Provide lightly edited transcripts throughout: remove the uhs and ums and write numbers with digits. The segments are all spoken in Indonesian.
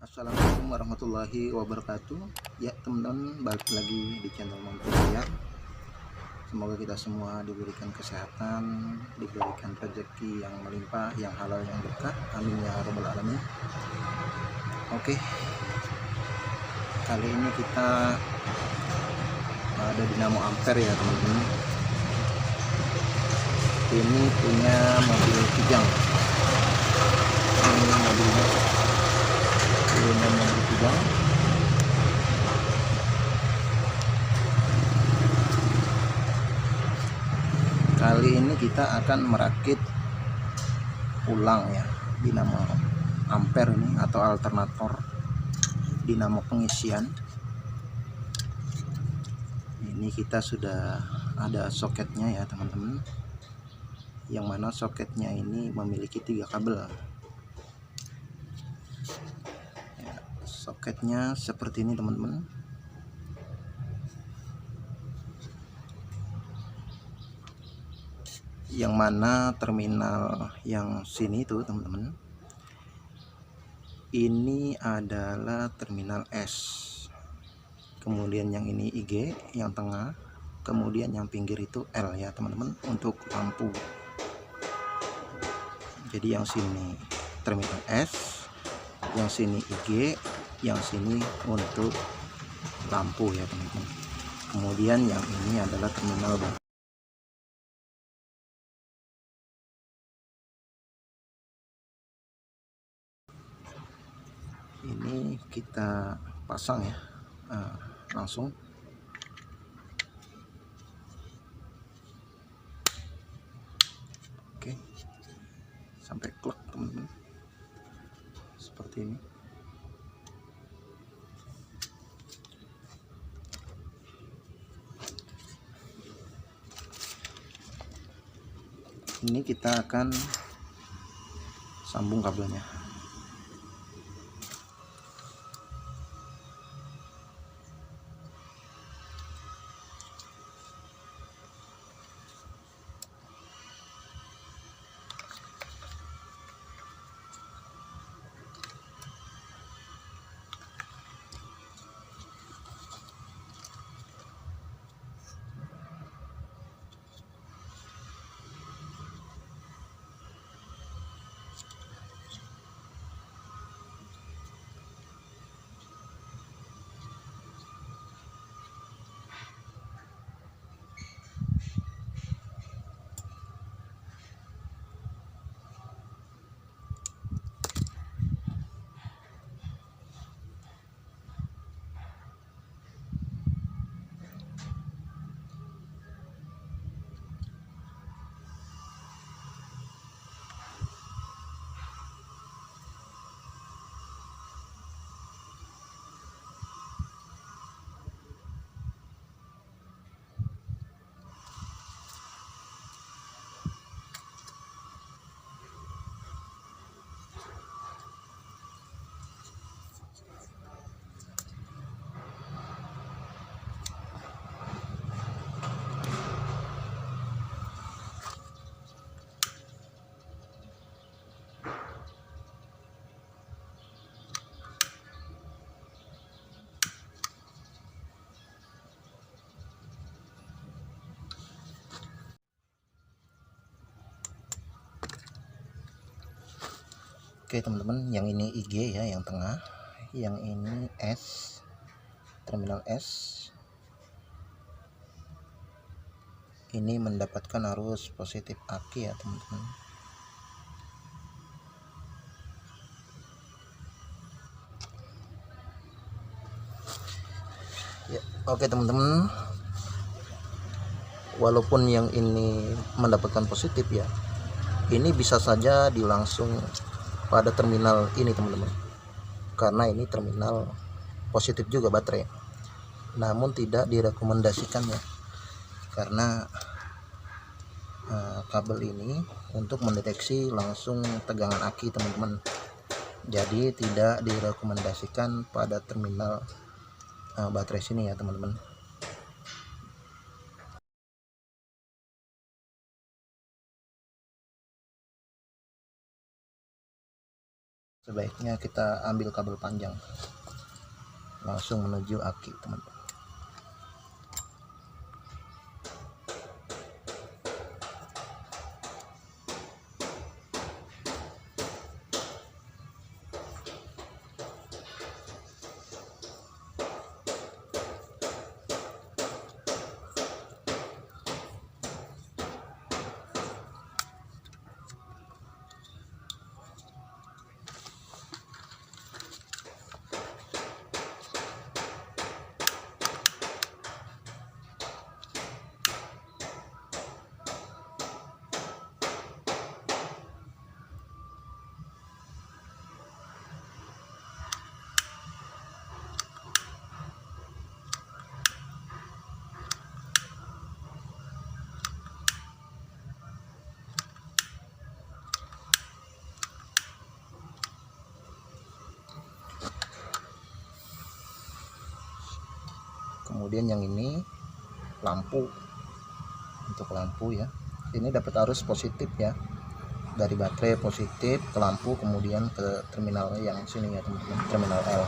Assalamualaikum warahmatullahi wabarakatuh. Ya teman-teman, balik lagi di channel Montir ya. Semoga kita semua diberikan kesehatan, diberikan rezeki yang melimpah, yang halal, yang berkah. Amin ya robbal alamin. Oke, kali ini kita ada dinamo ampere ya teman-teman. Ini punya mobil Kijang. Ini mobilnya mobil Kijang. Kali ini kita akan merakit ulang ya dinamo ampere ini atau alternator dinamo pengisian. Ini kita sudah ada soketnya ya teman-teman, yang mana soketnya ini memiliki 3 kabel ya, soketnya seperti ini teman-teman. Yang mana terminal yang sini tuh teman-teman, ini adalah terminal S, kemudian yang ini IG yang tengah, kemudian yang pinggir itu L ya teman-teman untuk lampu. Jadi yang sini terminal S, yang sini IG, yang sini untuk lampu ya teman-teman. Kemudian yang ini adalah terminal baterai. Ini kita pasang ya, langsung. Oke, sampai klek teman-teman, seperti ini. Ini kita akan sambung kabelnya. Oke teman-teman, yang ini IG ya, yang tengah, yang ini S, terminal S. Ini mendapatkan arus positif aki ya teman-teman. Ya, oke teman-teman, walaupun yang ini mendapatkan positif ya, ini bisa saja dilangsung pada terminal ini teman-teman, karena ini terminal positif juga baterai, namun tidak direkomendasikan ya, karena kabel ini untuk mendeteksi langsung tegangan aki teman-teman, jadi tidak direkomendasikan pada terminal baterai sini ya teman-teman. Sebaiknya kita ambil kabel panjang langsung menuju aki, teman-teman. Kemudian yang ini lampu, untuk lampu ya, ini dapat arus positif ya, dari baterai positif ke lampu kemudian ke terminal yang sini ya teman-teman, terminal L.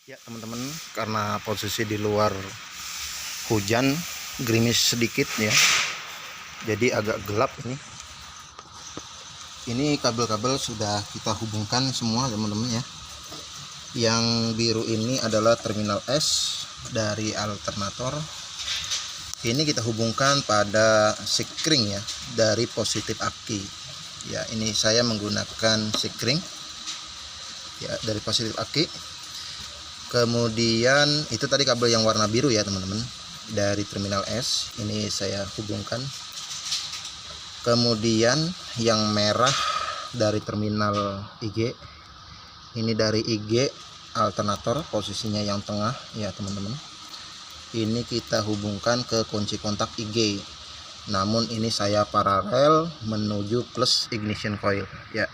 Ya teman-teman, karena posisi di luar hujan, gerimis sedikit ya, jadi agak gelap ini. Ini kabel-kabel sudah kita hubungkan semua teman-teman ya. Yang biru ini adalah terminal S dari alternator. Ini kita hubungkan pada sikring ya, dari positif aki. Ya, ini saya menggunakan sikring ya dari positif aki. Kemudian itu tadi kabel yang warna biru ya teman-teman, dari terminal S ini saya hubungkan. Kemudian yang merah dari terminal IG, ini dari IG alternator, posisinya yang tengah ya teman-teman. Ini kita hubungkan ke kunci kontak IG, namun ini saya paralel menuju plus ignition coil ya,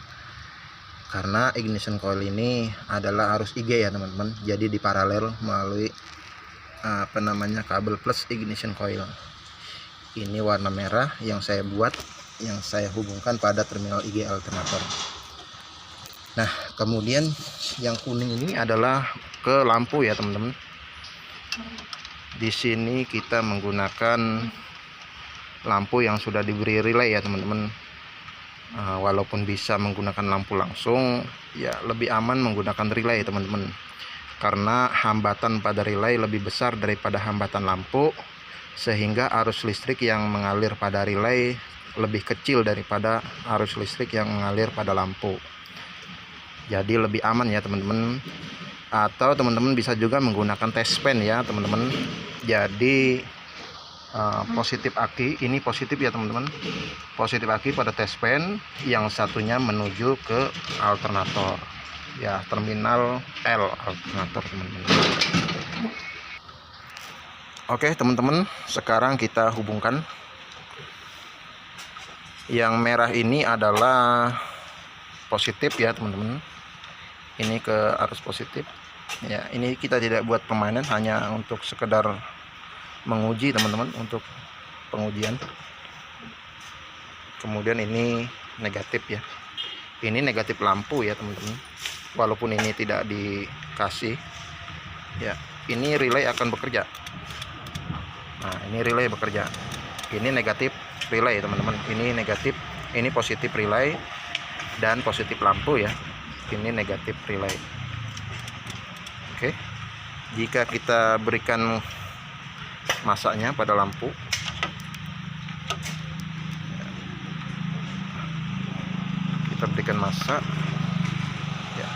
karena ignition coil ini adalah arus IG ya teman-teman, jadi diparalel melalui kabel plus ignition coil. Ini warna merah yang saya buat, yang saya hubungkan pada terminal IG alternator. Nah, kemudian yang kuning ini adalah ke lampu ya teman-teman. Di sini kita menggunakan lampu yang sudah diberi relay ya teman-teman. Walaupun bisa menggunakan lampu langsung, ya lebih aman menggunakan relay teman-teman, karena hambatan pada relay lebih besar daripada hambatan lampu, sehingga arus listrik yang mengalir pada relay lebih kecil daripada arus listrik yang mengalir pada lampu. Jadi lebih aman ya teman-teman atau teman-teman bisa juga menggunakan test pen ya teman-teman. Jadi positif aki ini positif ya teman-teman, positif aki pada test pen, yang satunya menuju ke alternator ya, terminal L alternator teman-teman. Oke teman-teman, sekarang kita hubungkan. Yang merah ini adalah positif ya teman-teman, ini ke arus positif ya. Ini kita tidak buat permainan, hanya untuk sekedar menguji teman-teman, untuk pengujian. Kemudian ini negatif ya, ini negatif lampu ya teman-teman, walaupun ini tidak dikasih ya. Ini relay akan bekerja. Nah ini relay bekerja, ini negatif relay teman-teman, ini negatif, ini positif relay dan positif lampu ya, ini negatif relay. Oke, jika kita berikan masanya pada lampu, kita berikan massa ya.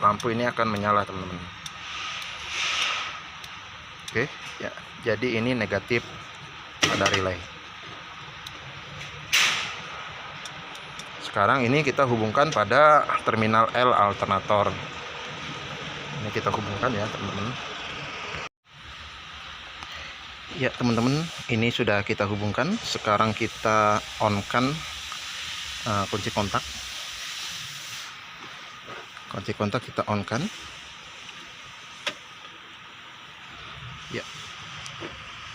Lampu ini akan menyala teman-teman. Oke ya, jadi ini negatif pada relay. Sekarang ini kita hubungkan pada terminal L alternator. Ini kita hubungkan ya teman-teman. Ya teman-teman, ini sudah kita hubungkan. Sekarang kita on-kan kunci kontak. Kunci kontak kita on-kan ya.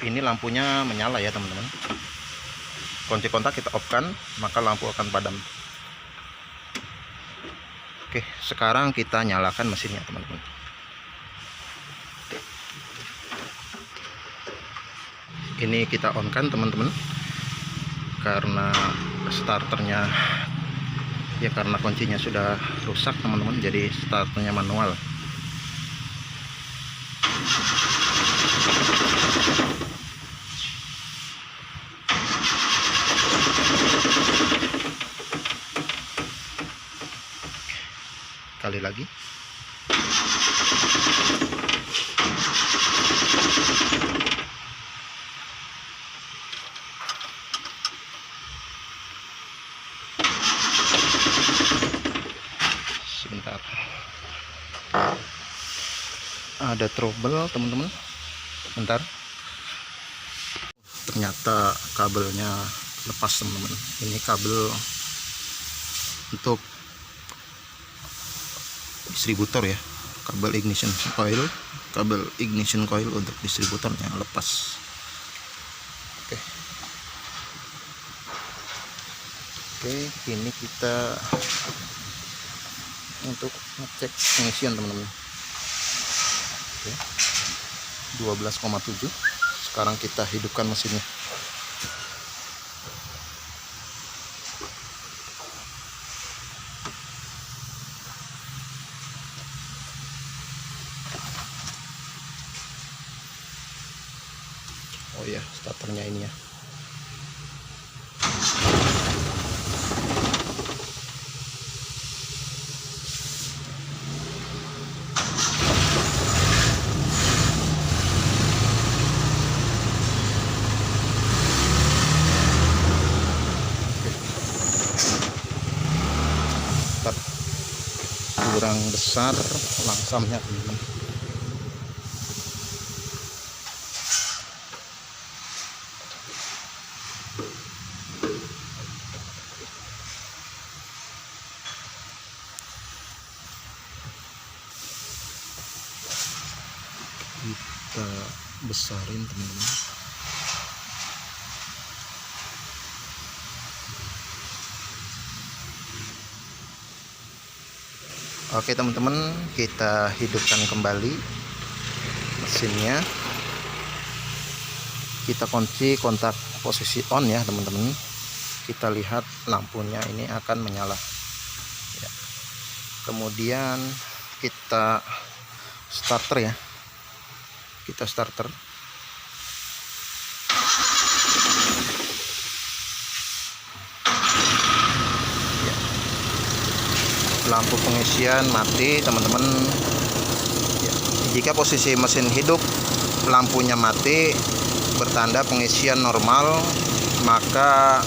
Ini lampunya menyala ya teman-teman. Kunci kontak kita off-kan, maka lampu akan padam. Oke, sekarang kita nyalakan mesinnya teman-teman. Ini kita on-kan teman-teman, karena starternya ya, karena kuncinya sudah rusak teman-teman, jadi starternya manual. Kali lagi. Sebentar, ada trouble teman-teman. Bentar, ternyata kabelnya lepas teman-teman. Ini kabel untuk distributor ya, kabel ignition coil untuk distributornya lepas. Oke, ini kita untuk ngecek pengisian teman-teman. Oke, 12,7. Sekarang kita hidupkan mesinnya. Oh ya, starternya ini ya. Kurang besar langsamnya teman-teman. Kita besarin teman-teman. Oke teman-teman, kita hidupkan kembali mesinnya. Kita kunci kontak posisi on ya teman-teman. Kita lihat lampunya ini akan menyala ya. Kemudian kita starter ya, kita starter. lampu pengisian mati teman-teman ya. Jika posisi mesin hidup lampunya mati bertanda pengisian normal, maka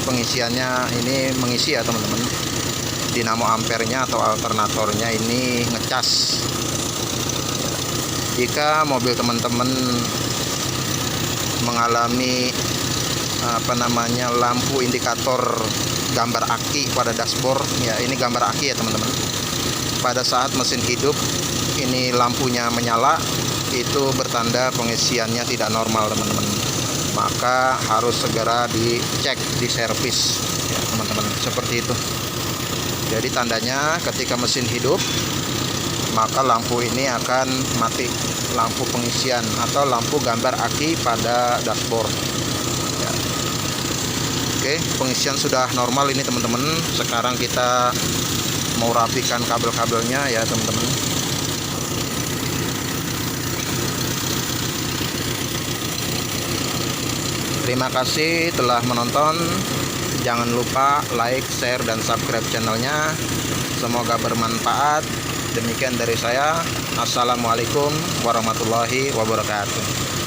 pengisiannya ini mengisi ya teman-teman. Dinamo ampernya atau alternatornya ini ngecas. Jika mobil teman-teman mengalami lampu indikator gambar aki pada dashboard ya, ini gambar aki ya teman-teman. Pada saat mesin hidup ini lampunya menyala, itu bertanda pengisiannya tidak normal teman-teman, maka harus segera dicek, diservis ya teman-teman, seperti itu. Jadi tandanya ketika mesin hidup maka lampu ini akan mati, lampu pengisian atau lampu gambar aki pada dashboard ya. Oke, pengisian sudah normal ini teman-teman. Sekarang kita mau rapikan kabel-kabelnya ya teman-teman. Terima kasih telah menonton. Jangan lupa like, share, dan subscribe channelnya. Semoga bermanfaat. Demikian dari saya. Assalamualaikum warahmatullahi wabarakatuh.